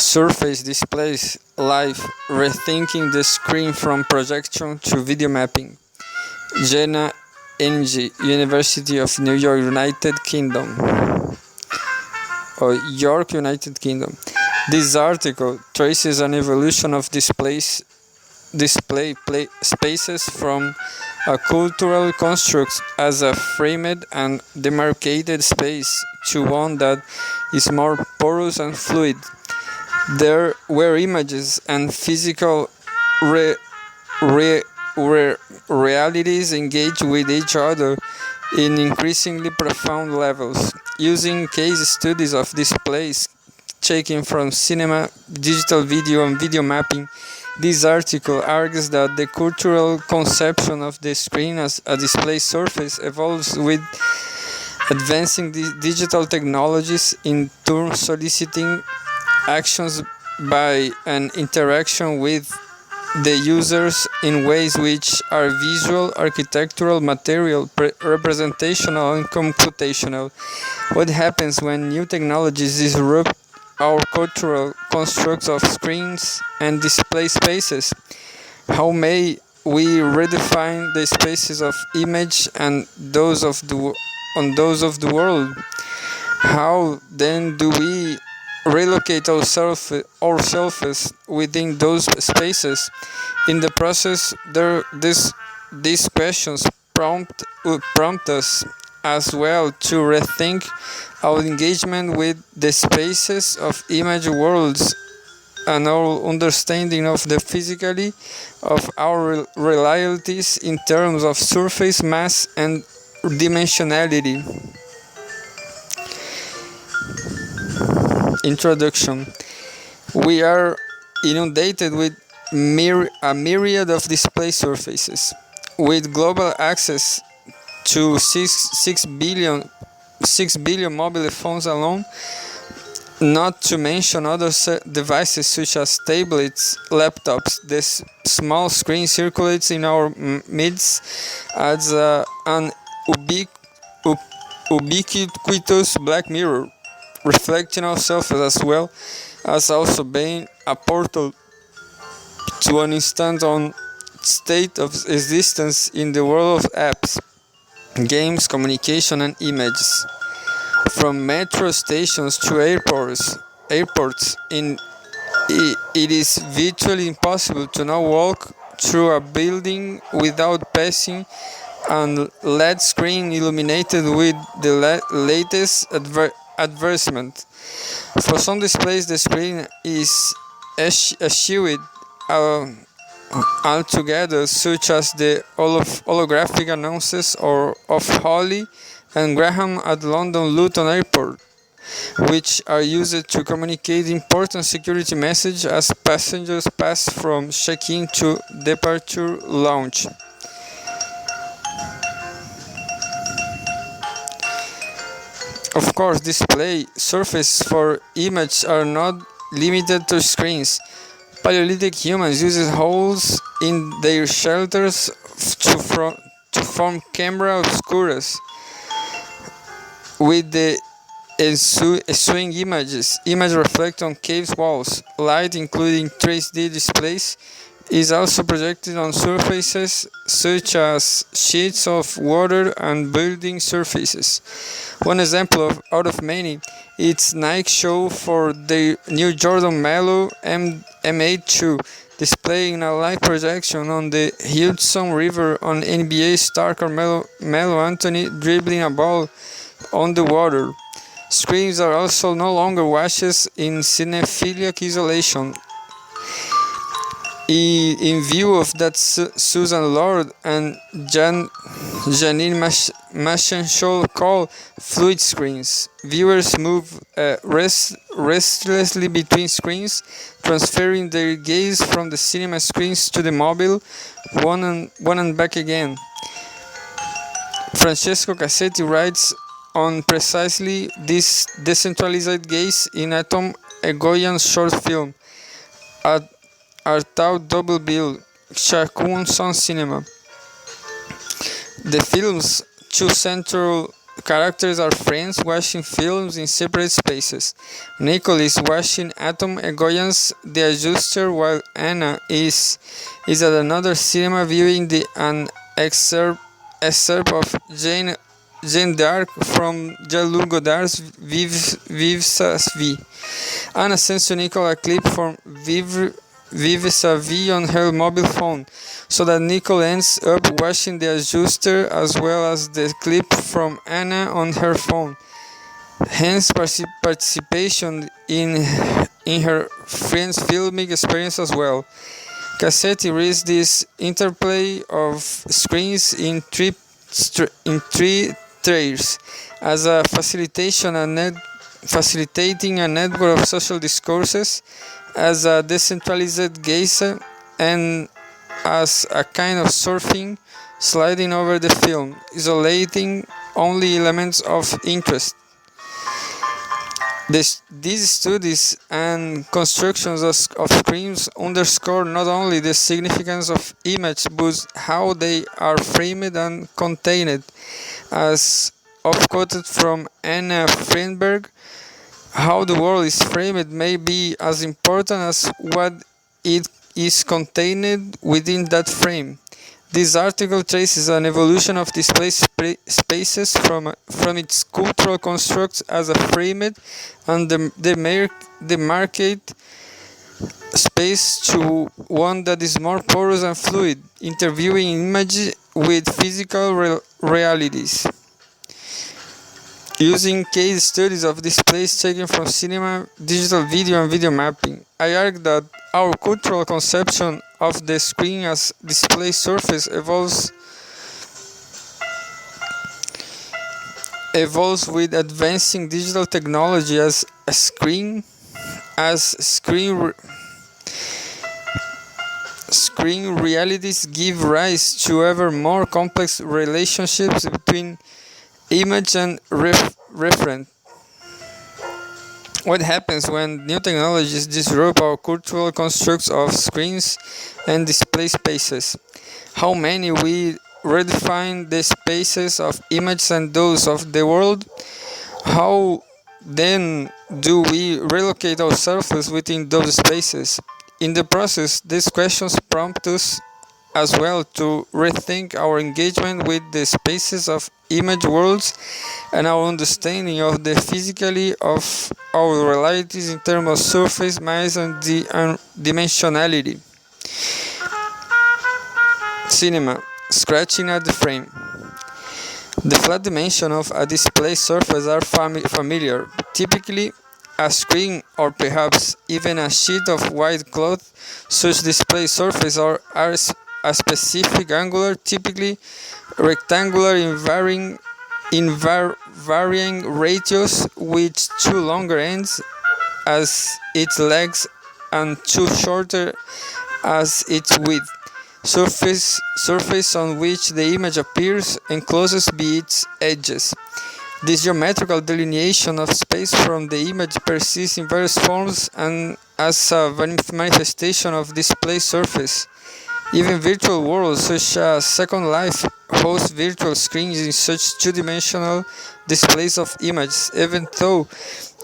Surface displays live, rethinking the screen from projection to video mapping. Jenna Ng, University of New York, United Kingdom. York, United Kingdom. This article traces an evolution of display spaces from a cultural construct as a framed and demarcated space to one that is more porous and fluid. There were images and physical realities engage with each other in increasingly profound levels. Using case studies of displays taken from cinema, digital video, and video mapping, this article argues that the cultural conception of the screen as a display surface evolves with advancing digital technologies, in turn soliciting actions by an interaction with the users in ways which are visual, architectural, material, representational, and computational. What happens when new technologies disrupt our cultural constructs of screens and display spaces? How may we redefine the spaces of image and those of the world? How then do we relocate ourselves within those spaces? In the process, these questions prompt us as well to rethink our engagement with the spaces of image worlds and our understanding of the physicality of our realities in terms of surface, mass, and dimensionality. Introduction. We are inundated with a myriad of display surfaces. With global access to 6 billion mobile phones alone, not to mention other devices such as tablets, laptops, this small screen circulates in our midst as an ubiquitous black mirror, reflecting ourselves as well as also being a portal to an instant-on state of existence in the world of apps, games, communication, and images. From metro stations to airports, it is virtually impossible to now walk through a building without passing a LED screen illuminated with the latest advertisement. For some displays, the screen is eschewed altogether, such as the holographic announcements of Holly and Graham at London Luton Airport, which are used to communicate important security messages as passengers pass from check-in to departure lounge. Of course, display surfaces for images are not limited to screens. Paleolithic humans used holes in their shelters to form camera obscuras. With the ensuing image reflect on cave walls. Light, including 3D displays, is also projected on surfaces such as sheets of water and building surfaces. One example out of many is Nike show for their new Jordan Melo M8 shoe, displaying a live projection on the Hudson River on NBA star Carmelo Anthony dribbling a ball on the water. Screens are also no longer washes in cinephilic isolation. In view of that, Susan Lord and Janine Machenschol call fluid screens. Viewers move restlessly between screens, transferring their gaze from the cinema screens to the mobile, one and back again. Francesco Cassetti writes on precisely this decentralized gaze in Atom Egoyan's short film, Artaud Double Bill, Shakun Son Cinema. The film's two central characters are friends watching films in separate spaces. Nicole is watching Atom Egoyan's The Adjuster, while Anna is at another cinema viewing an excerpt of Jeanne d'Arc from Jean-Luc Godard's Vive sa vie. Anna sends to Nicole a clip from Vive sa vie on her mobile phone, so that Nicole ends up watching The Adjuster as well as the clip from Anna on her phone. Hence participation in her friend's filmic experience as well. Cassetti reads this interplay of screens in three tiers as a facilitating a network of social discourses, as a decentralized gaze, and as a kind of surfing, sliding over the film, isolating only elements of interest. These studies and constructions of screens underscore not only the significance of images, but how they are framed and contained. As quoted from Anna Friedberg, how the world is framed may be as important as what it is contained within that frame. This article traces an evolution of display spaces from its cultural constructs as a framed and the market space to one that is more porous and fluid, interviewing images with physical realities. Using case studies of displays taken from cinema, digital video, and video mapping, I argue that our cultural conception of the screen as display surface evolves with advancing digital technology as screen realities give rise to ever more complex relationships between image and referent. What happens when new technologies disrupt our cultural constructs of screens and display spaces? How many we redefine the spaces of images and those of the world? How then do we relocate ourselves within those spaces? In the process, these questions prompt us as well to rethink our engagement with the spaces of image worlds and our understanding of the physicality of our realities in terms of surface, mass, and dimensionality. Cinema, scratching at the frame. The flat dimension of a display surface are familiar. Typically, a screen or perhaps even a sheet of white cloth. Such display surfaces are a specific angular, typically rectangular in varying ratios, with two longer ends as its legs and two shorter as its width. Surface on which the image appears encloses be its edges. This geometrical delineation of space from the image persists in various forms and as a manifestation of display surface. Even virtual worlds such as Second Life host virtual screens in such two-dimensional displays of images, even though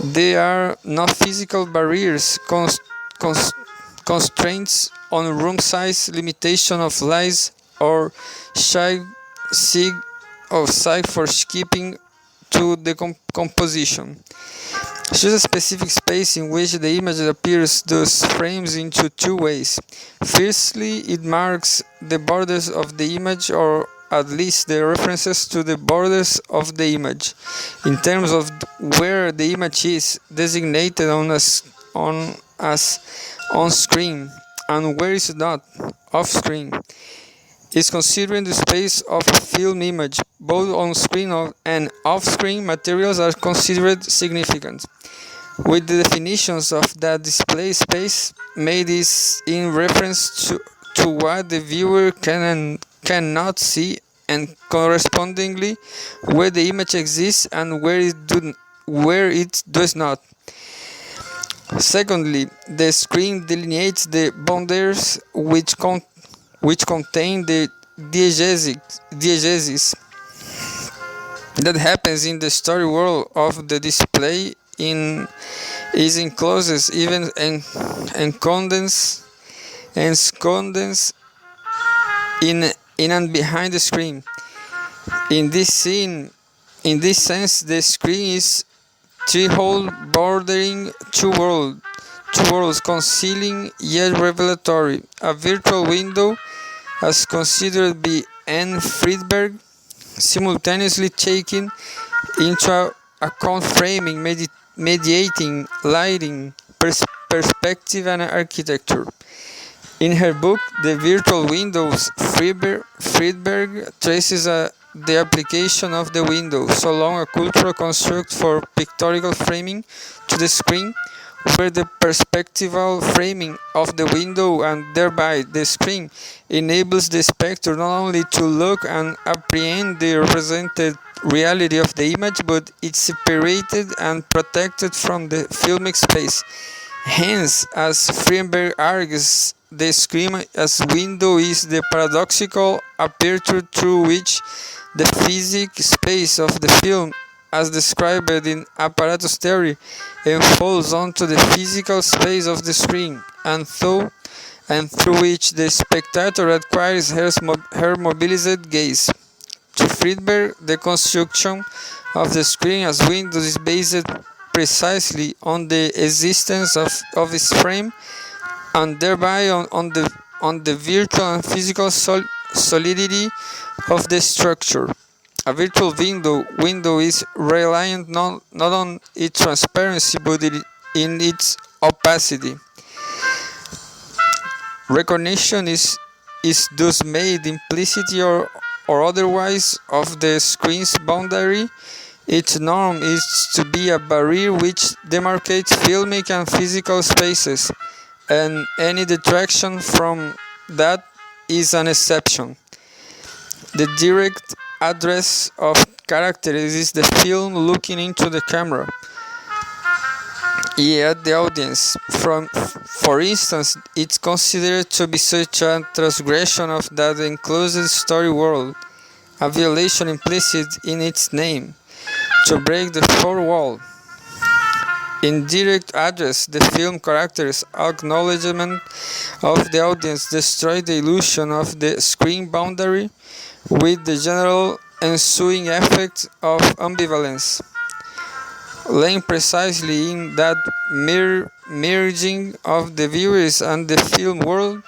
they are not physical barriers, constraints on room size, limitation of lights, or sig for keeping to the composition. Choose a specific space in which the image appears thus frames into two ways. Firstly, it marks the borders of the image, or at least the references to the borders of the image, in terms of where the image is designated as on screen and where is not off screen. Is considering the space of a film image. Both on-screen and off-screen materials are considered significant, with the definitions of that display space made is in reference to what the viewer can and cannot see, and correspondingly where the image exists and where it does not. Secondly, the screen delineates the boundaries which contain the diegesis that happens in the story world of the display is enclosed even and condensed in and behind the screen. In this sense, the screen is three-hole bordering two worlds, concealing yet revelatory. A virtual window, as considered by Anne Friedberg, simultaneously taking into account framing, mediating, lighting, perspective, and architecture. In her book, The Virtual Windows, Friedberg traces the application of the window, so long a cultural construct for pictorial framing, to the screen, where the perspectival framing of the window and thereby the screen enables the spectator not only to look and apprehend the represented reality of the image, but it's separated and protected from the filmic space. Hence, as Friedberg argues, the screen as window is the paradoxical aperture through which the physic space of the film, as described in apparatus theory, unfolds onto the physical space of the screen, and through which the spectator acquires her mobilized gaze. To Friedberg, the construction of the screen as window is based precisely on the existence of its frame, and thereby on the virtual and physical solidity of the structure. A virtual window is reliant not on its transparency but in its opacity. Recognition is thus made implicitly or otherwise of the screen's boundary. Its norm is to be a barrier which demarcates filmic and physical spaces, and any detraction from that is an exception. The direct address of characters is the film looking into the camera, yet the audience. For instance, it's considered to be such a transgression of that enclosed story world, a violation implicit in its name, to break the fourth wall. In direct address, the film characters' acknowledgement of the audience destroy the illusion of the screen boundary, with the general ensuing effect of ambivalence, laying precisely in that merging of the viewers and the film world.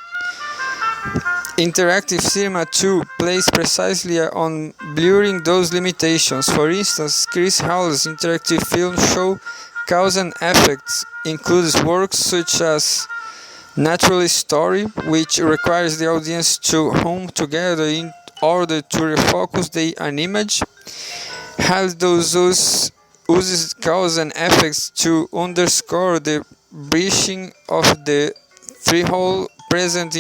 Interactive cinema, too, plays precisely on blurring those limitations. For instance, Chris Hall's interactive film show Cause and Effect includes works such as Natural Story, which requires the audience to hum together in order to refocus an image, has those uses cause and effects to underscore the breaching of the three-hole present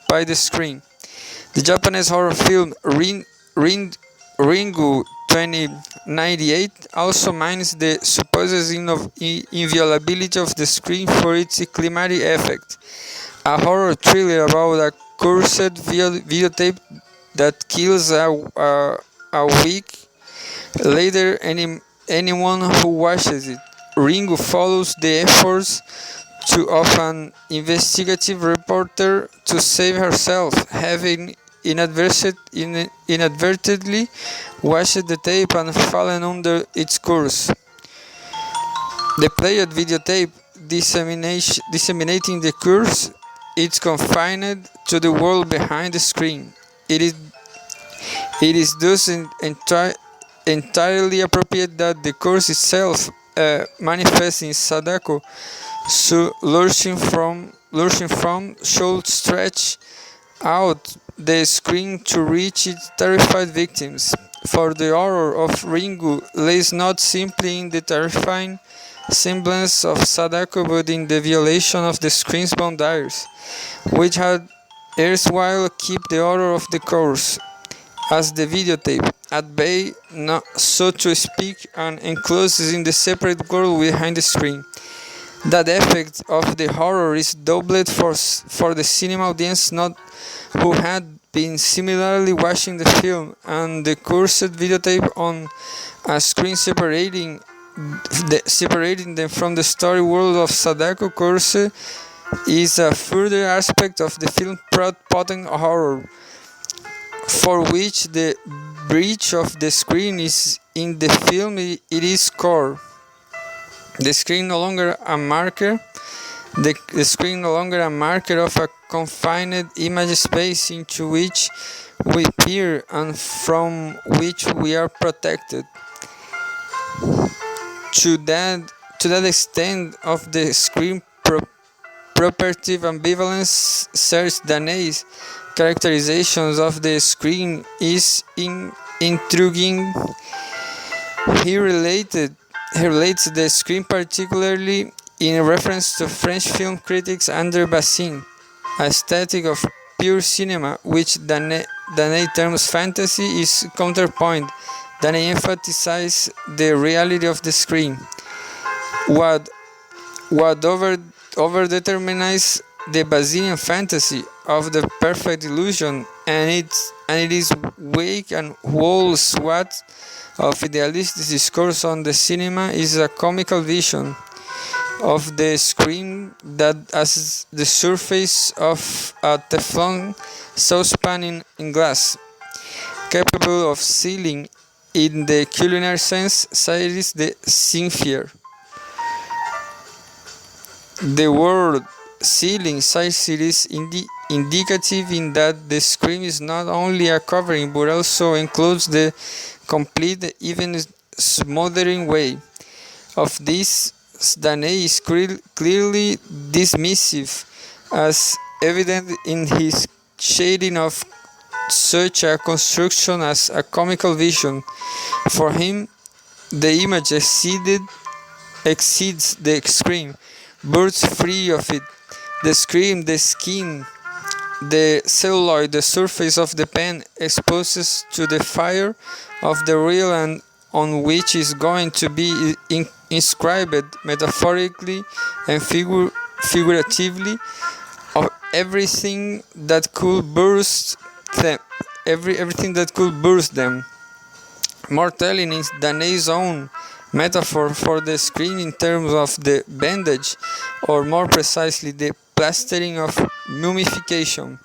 by the screen. The Japanese horror film Ringu 2098 also mines the supposed inviolability of the screen for its climatic effect. A horror thriller about a cursed videotape that kills a week later anyone who watches it. Ringu follows the efforts of an investigative reporter to save herself, having inadvertently watched the tape and fallen under its curse. The played videotape disseminating the curse is confined to the world behind the screen. It is thus entirely appropriate that the curse itself manifests in Sadako, so lurching from should stretch out the screen to reach its terrified victims. For the horror of Ringu lays not simply in the terrifying semblance of Sadako but in the violation of the screen's boundaries, which had erstwhile kept the horror of the course, as the videotape, at bay, so to speak, and enclosed in the separate world behind the screen. That effect of the horror is doubled for the cinema audience not who had been similarly watching the film, and the cursed videotape on a screen separating them from the story world of Sadako Kurse is a further aspect of the film potent horror, for which the breach of the screen is in the film it is core. The screen no longer a marker. The screen no longer a marker of a confined image space into which we peer and from which we are protected. To that extent of the screen property ambivalence, Serge Daney's characterizations of the screen is intriguing. He relates the screen particularly in reference to French film critic André Bazin, aesthetic of pure cinema, which Daney terms fantasy, is counterpoint. Daney emphasizes the reality of the screen. What overdetermines the Bazinian fantasy of the perfect illusion, and it is wake and whole swath of idealistic discourse on the cinema is a comical vision of the screen that as the surface of a Teflon saucepan in glass, capable of sealing in the culinary sense, says the Sinfier. The word sealing says it is indicative in that the screen is not only a covering but also includes the complete, even smothering way. Of this, Daney is clearly dismissive, as evident in his shading of such a construction as a comical vision. For him, the image exceeds the screen, bursts free of it. The screen, the skin, the celluloid, the surface of the pen exposes to the fire of the real and on which is going to be inscribed metaphorically and figuratively of everything that could burst them. Everything that could burst them. More telling is Daney's own metaphor for the screen in terms of the bandage, or more precisely, the plastering of mummification.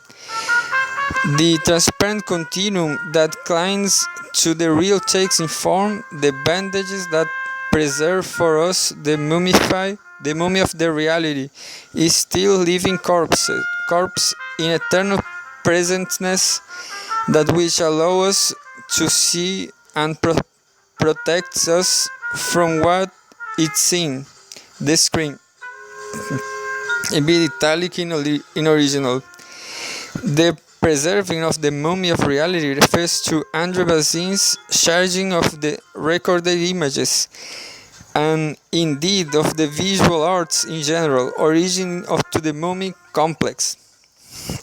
The transparent continuum that climbs to the real takes in form the bandages that preserve for us the mummy of the reality is still living corpse in eternal presentness, that which allow us to see and protects us from what it's seen, the screen. A bit italic in original. The preserving of the mummy of reality refers to André Bazin's charging of the recorded images, and indeed of the visual arts in general, origin to the mummy complex,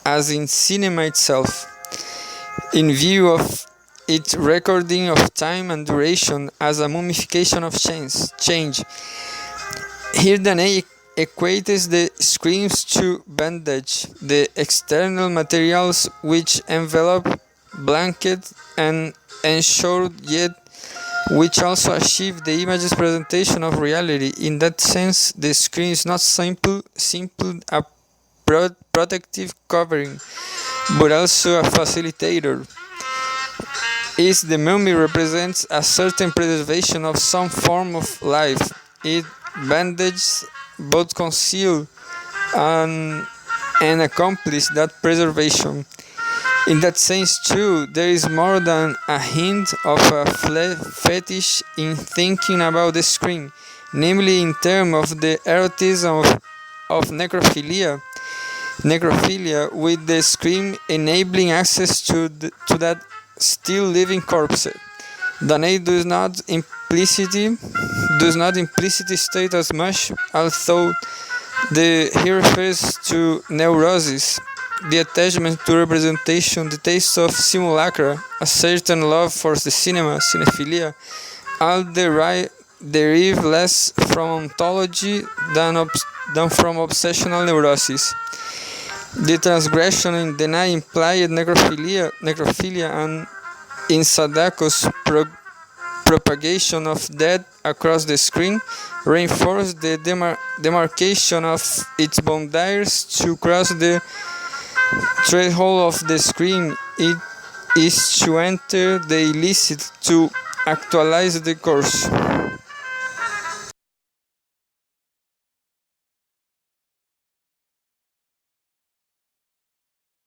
as in cinema itself, in view of its recording of time and duration as a mummification of change. Here Daney equates the screens to bandage, the external materials which envelop, blanket, and ensure, yet which also achieve the image's presentation of reality. In that sense, the screen is not simple a protective covering, but also a facilitator. Is the mummy represents a certain preservation of some form of life. It bandages both conceal and accomplish that preservation. In that sense too, there is more than a hint of a fetish in thinking about the screen, namely in terms of the erotism of necrophilia, with the screen enabling access to that still living corpse. Daney does not implicitly state as much, although he refers to neurosis, the attachment to representation, the taste of simulacra, a certain love for the cinema, cinephilia, all derive less from ontology than from obsessional neurosis. The transgression in Deny implied necrophilia and in Sadako's propagation of death across the screen reinforced the demarcation of its boundaries. To cross the threshold of the screen, it is to enter the illicit, to actualize the course.